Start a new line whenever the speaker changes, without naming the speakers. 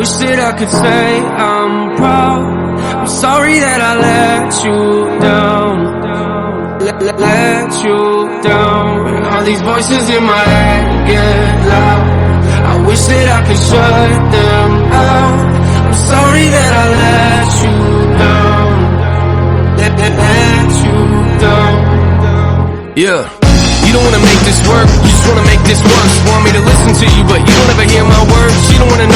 wish that I could say I'm proud. I'm sorry that I let you down, let you down. And all these voices in my head get loud. I wish that I could shut them out. I'm sorry that I let you down, let you down. Yeah, you don't wanna make this work, you just wanna make this worse. Want me to listen to you, but you don't ever hear my words. You don't wanna